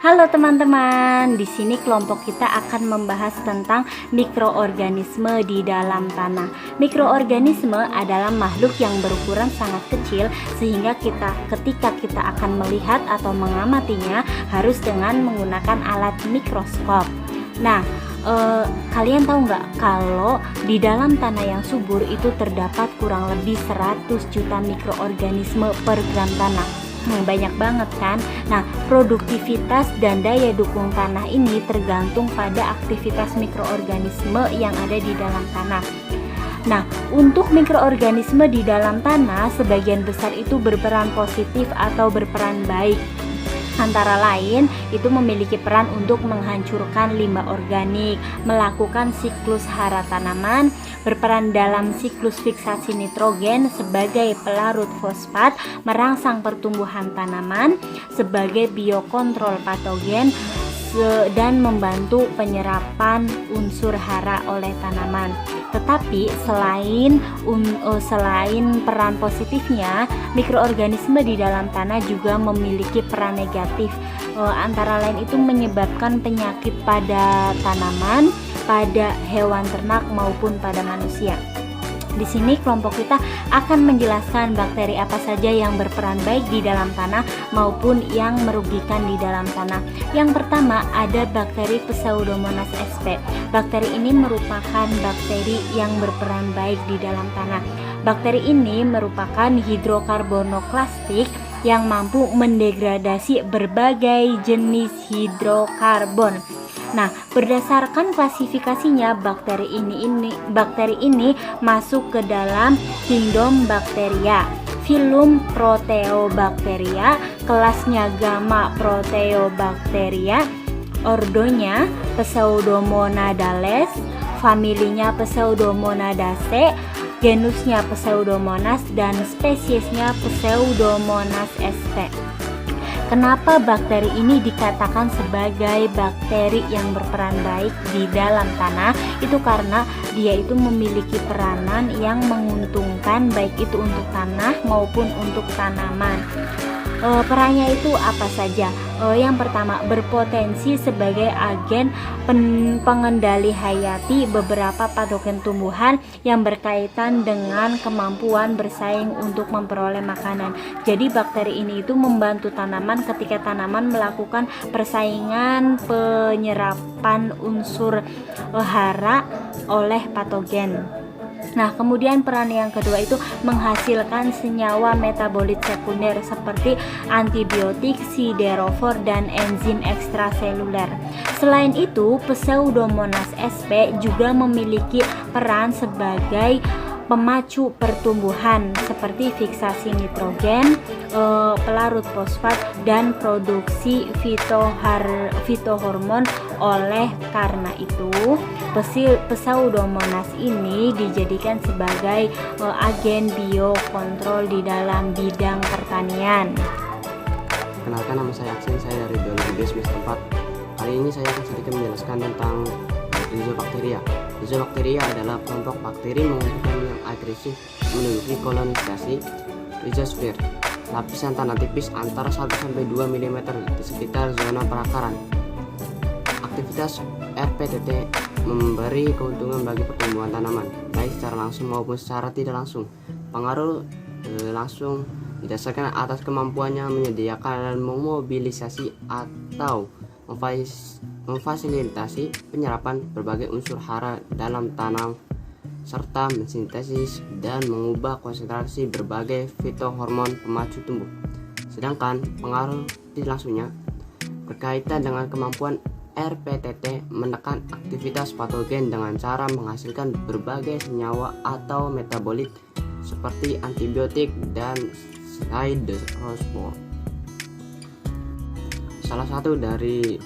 Halo teman-teman, di sini kelompok kita akan membahas tentang mikroorganisme di dalam tanah. Mikroorganisme adalah makhluk yang berukuran sangat kecil sehingga ketika kita akan melihat atau mengamatinya harus dengan menggunakan alat mikroskop. Nah, kalian tahu nggak kalau di dalam tanah yang subur itu terdapat kurang lebih 100 juta mikroorganisme per gram tanah. Banyak banget kan. Nah, produktivitas dan daya dukung tanah ini tergantung pada aktivitas mikroorganisme yang ada di dalam tanah. Nah, untuk mikroorganisme di dalam tanah sebagian besar itu berperan positif atau berperan baik. Antara lain, itu memiliki peran untuk menghancurkan limbah organik, melakukan siklus hara tanaman, berperan dalam siklus fiksasi nitrogen sebagai pelarut fosfat, merangsang pertumbuhan tanaman, sebagai biokontrol patogen, dan membantu penyerapan unsur hara oleh tanaman. Tetapi selain peran positifnya, mikroorganisme di dalam tanah juga memiliki peran negatif. Antara lain itu menyebabkan penyakit pada tanaman, pada hewan ternak maupun pada manusia. Di sini kelompok kita akan menjelaskan bakteri apa saja yang berperan baik di dalam tanah maupun yang merugikan di dalam tanah. Yang pertama ada bakteri Pseudomonas sp. Bakteri ini merupakan bakteri yang berperan baik di dalam tanah. Bakteri ini merupakan hidrokarbonoklastik yang mampu mendegradasi berbagai jenis hidrokarbon. Nah, berdasarkan klasifikasinya, bakteri ini masuk ke dalam kingdom Bacteria, filum Proteobacteria, kelasnya Gamma Proteobacteria, ordonya Pseudomonadales, familinya Pseudomonadaceae, genusnya Pseudomonas, dan spesiesnya Pseudomonas sp. Kenapa bakteri ini dikatakan sebagai bakteri yang berperan baik di dalam tanah? Itu karena dia itu memiliki peranan yang menguntungkan baik itu untuk tanah maupun untuk tanaman. Perannya itu apa saja? Yang pertama, berpotensi sebagai agen pengendali hayati beberapa patogen tumbuhan yang berkaitan dengan kemampuan bersaing untuk memperoleh makanan. Jadi bakteri ini itu membantu tanaman ketika tanaman melakukan persaingan penyerapan unsur hara oleh patogen. Nah, kemudian peran yang kedua itu menghasilkan senyawa metabolit sekunder seperti antibiotik, siderofor, dan enzim ekstraseluler. Selain itu, Pseudomonas sp juga memiliki peran sebagai pemacu pertumbuhan seperti fiksasi nitrogen, pelarut fosfat, dan produksi fitohormon. Oleh karena itu, Pseudomonas ini dijadikan sebagai agen biokontrol di dalam bidang pertanian. Kenalkan, nama saya Aksin, saya dari Biologi semester 4. Kali ini saya akan sedikit menjelaskan tentang Rhizobacteria. Rhizobacteria adalah kelompok bakteri mengumpulkan yang agresif menduduki kolonisasi rhizosfer, lapisan tanah tipis antara 1-2 mm di sekitar zona perakaran. Aktivitas RPTT memberi keuntungan bagi pertumbuhan tanaman, baik secara langsung maupun secara tidak langsung. Pengaruh langsung didasarkan atas kemampuannya menyediakan dan memobilisasi atau memfasilitasi penyerapan berbagai unsur hara dalam tanam serta mensintesis dan mengubah konsentrasi berbagai fitohormon pemacu tumbuh. Sedangkan pengaruh tidak langsungnya berkaitan dengan kemampuan RPTT menekan aktivitas patogen dengan cara menghasilkan berbagai senyawa atau metabolit seperti antibiotik dan siderospor. Salah satu dari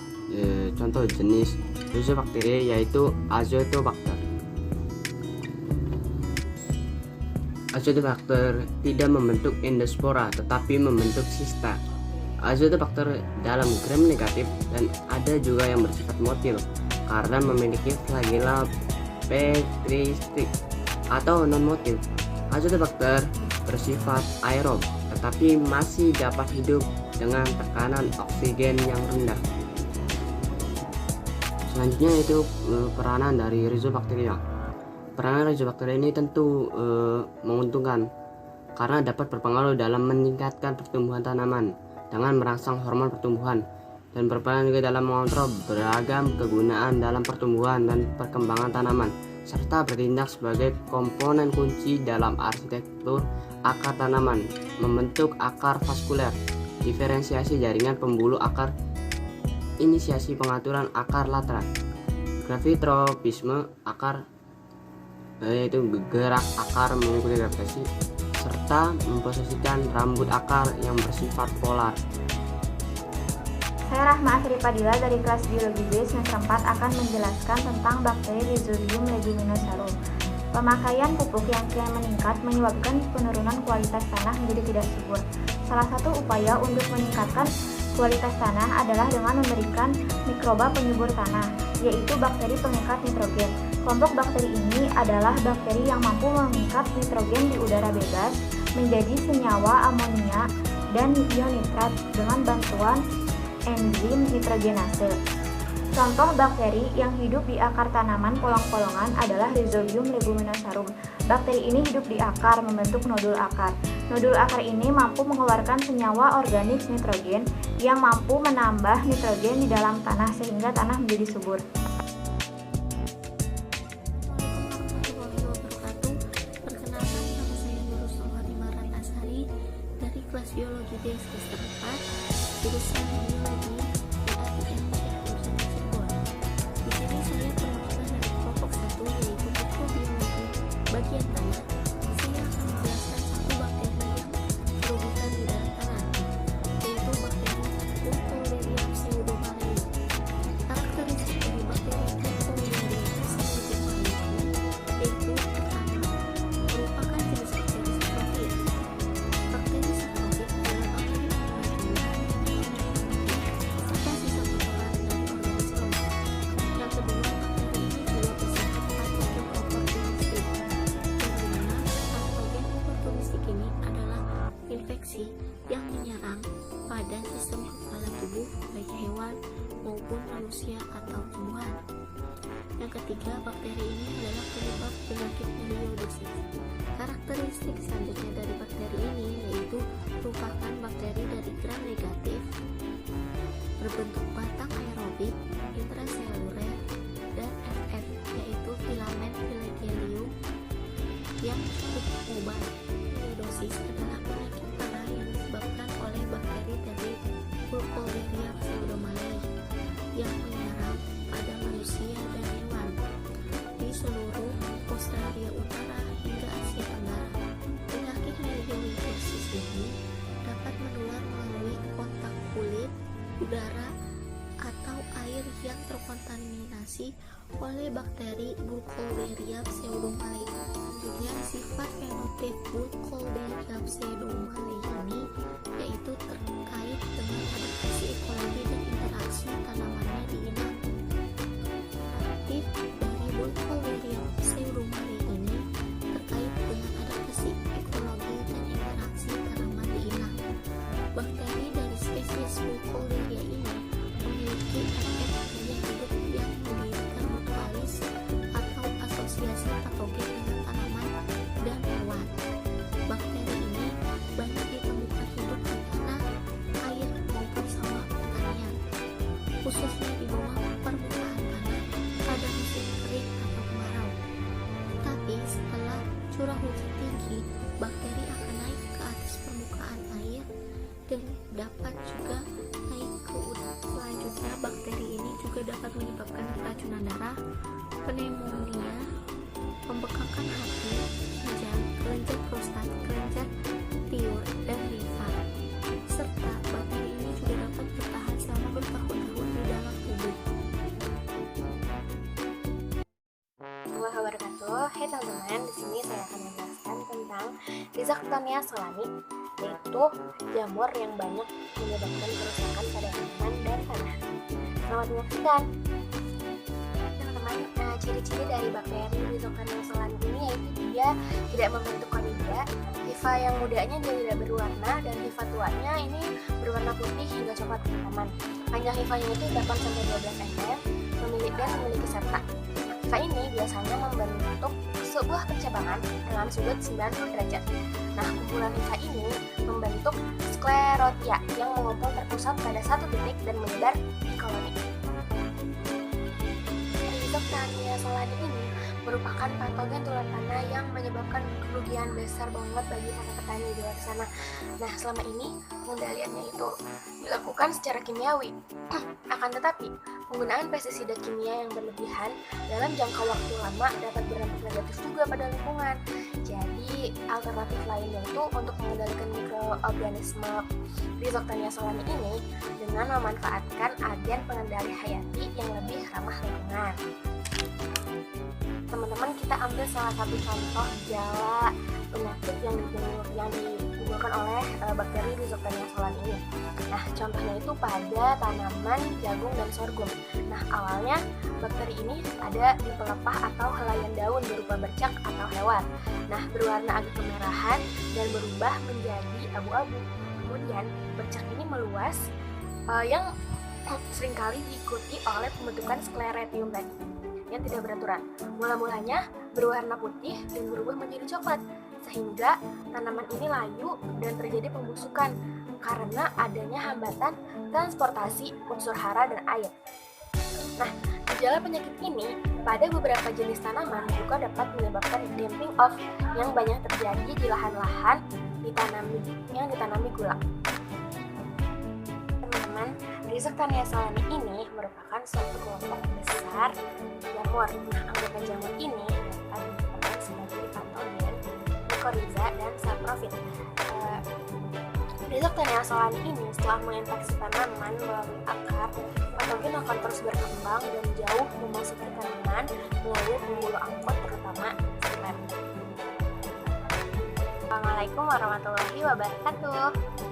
contoh jenis Rhizobacteria yaitu Azotobacter. Azotobacter tidak membentuk endospora tetapi membentuk sista. Azotobacter dalam gram negatif dan ada juga yang bersifat motil karena memiliki flagella petristik atau non-motil. Azotobacter bersifat aerob tetapi masih dapat hidup dengan tekanan oksigen yang rendah. Selanjutnya yaitu peranan dari rhizobacteria. Peranan rhizobacteria ini tentu menguntungkan karena dapat berpengaruh dalam meningkatkan pertumbuhan tanaman dengan merangsang hormon pertumbuhan dan berperan juga dalam mengontrol beragam kegunaan dalam pertumbuhan dan perkembangan tanaman, serta bertindak sebagai komponen kunci dalam arsitektur akar tanaman, membentuk akar vaskuler, diferensiasi jaringan pembuluh akar, inisiasi pengaturan akar lateral, gravitropisme akar, yaitu gerak akar mengikuti gravitasi, serta memposisikan rambut akar yang bersifat polar. Saya Rahma Asripadila dari kelas Biologi B semester 4 akan menjelaskan tentang bakteri Rhizobium leguminosarum. Pemakaian pupuk yang kian meningkat menyebabkan penurunan kualitas tanah menjadi tidak subur. Salah satu upaya untuk meningkatkan kualitas tanah adalah dengan memberikan mikroba penyubur tanah, yaitu bakteri pengikat nitrogen. Kelompok bakteri ini adalah bakteri yang mampu mengikat nitrogen di udara bebas menjadi senyawa amonia dan ion nitrat dengan bantuan enzim nitrogenase. Contoh bakteri yang hidup di akar tanaman polong-polongan adalah Rhizobium leguminosarum. Bakteri ini hidup di akar membentuk nodul akar. Nodul akar ini mampu mengeluarkan senyawa organik nitrogen yang mampu menambah nitrogen di dalam tanah sehingga tanah menjadi subur. Perkenalkan, nama saya Nur Fatimah Ratnasari dari kelas Biologi D semester 4, jurusan Biologi dan jurusan Cirebon. Di sini saya perwakilan dari kelompok 1 yaitu mikrobiologi bagian tanah. Saya akan menjelaskan satu bakteri yang merugikan di dalam tanah, yaitu bakteri Burkholderia pseudomallei. Karakteristik dari bakteri Burkholderia pseudomallei yaitu pertama, merupakan jenis bakteri saprofit. Bakteri saprofit adalah bakteri serta sisa kotoran dari organisme. Yang kedua, bakteri ini juga bersifat patogen oportunistik, yang dimana patogen oportunistik ini adalah infeksi yang menyerang pada sistem kekebalan tubuh baik hewan maupun manusia atau tumbuhan. Yang ketiga, bakteri ini adalah penyebab penyakit melioidosis. Karakteristik selanjutnya dari bakteri ini yaitu merupakan bakteri dari gram negatif, berbentuk batang aerobik, intraseluler, dan FF yaitu filamen filagelium yang cukup mobile. Melioidosis adalah penyakit parah yang disebabkan oleh bakteri dari Burkholderia pseudomallei yang menyerang pada manusia dan hewan di seluruh Australia Utara hingga Asia Tenggara. Penyakit melioidosis ini dapat menular melalui kontak kulit, udara, atau air yang terkontaminasi oleh bakteri Burkholderia pseudomallei. Selanjutnya, sifat fenotip Burkholderia pseudomallei ini yaitu terkait dengan adaptasi ekologi dan interaksi tanamannya di inang. Aktif dari Burkholderia pseudomallei ini terkait dengan adaptasi ekologi dan interaksi tanaman di inang. Bakteri dari spesies Burkholderia ini memiliki efek gaya hidup yang mendirikan mutualis atau asosiasi patogen dengan tanaman dan hewan. Bakteri ini banyak ditemukan hidup di tanah, air maupun sawah pertanian, khususnya di bawah permukaan tanah pada musim kering atau kemarau. Tetapi setelah curah hujan tinggi, bakteri akan naik ke atas permukaan air dan dapat juga naik ke udara. Selanjutnya, bakteri ini juga dapat menyebabkan keracunan darah, pneumonia, pembekakan hati, ginjal, kelenjar prostat, kelenjar tiur, dan limfa. Serta bakteri ini juga dapat bertahan selama bertahun-tahun di dalam tubuh. Assalamualaikum warahmatullahi wabarakatuh. Hai teman-teman, di sini saya akan menjelaskan tentang Rhizoctonia solani, yaitu jamur yang banyak menyebabkan kerusakan pada tanaman dan tanah. Selamat menyaksikan. Teman-teman, ciri-ciri dari bakteri Rhizoctonia solani ini yaitu dia tidak membentuk konida, hifa yang mudanya dia tidak berwarna, dan hifa tuanya ini berwarna putih hingga coklat kehilaman. Panjang hifanya itu 8-12 cm, memiliki serta. Maka ini biasanya membentuk sebuah pencabangan dengan sudut 90 derajat. Nah, kumpulan himfa ini membentuk sklerotia yang mengumpul terpusat pada satu titik dan menyebar di koloni. Rhizoctania solani ini merupakan patogen tular tanah yang menyebabkan kerugian besar banget bagi para petani di luar sana. Nah, selama ini pengendaliannya itu dilakukan secara kimiawi. Akan tetapi, penggunaan pestisida kimia yang berlebihan dalam jangka waktu lama dapat berdampak negatif juga pada lingkungan. Jadi, alternatif lainnya itu untuk mengendalikan mikroorganisme Rhizoctania solani ini dengan memanfaatkan agen pengendali hayati yang lebih ramah lingkungan. Teman-teman, kita ambil salah satu contoh gejala penyakit yang ditimbulkan oleh bakteri Rhizoctania solani ini. Nah, contohnya itu pada tanaman jagung dan sorghum. Nah, awalnya bakteri ini ada di pelepah atau helaian daun berupa bercak atau hewan. Nah, berwarna agak kemerahan dan berubah menjadi abu-abu. Kemudian, bercak ini meluas yang seringkali diikuti oleh pembentukan skleretium tadi yang tidak beraturan. Mula-mulanya berwarna putih dan berubah menjadi coklat, sehingga tanaman ini layu dan terjadi pembusukan karena adanya hambatan transportasi unsur hara dan air. Nah, gejala penyakit ini pada beberapa jenis tanaman juga dapat menyebabkan damping off yang banyak terjadi di lahan-lahan yang ditanami gula. Teman-teman, Rhizoctania solani ini merupakan suatu kelompok besar jamur. Nah, anggota jamur ini dapat diperan sebagai patogen, mycorrhiza, dan saprofit. Rhizoctania solani ini setelah menginfeksi tanaman melalui akar, patogen akan terus berkembang dan jauh memasuki tanaman melalui pembuluh angkut terutama semen. Assalamualaikum warahmatullahi wabarakatuh.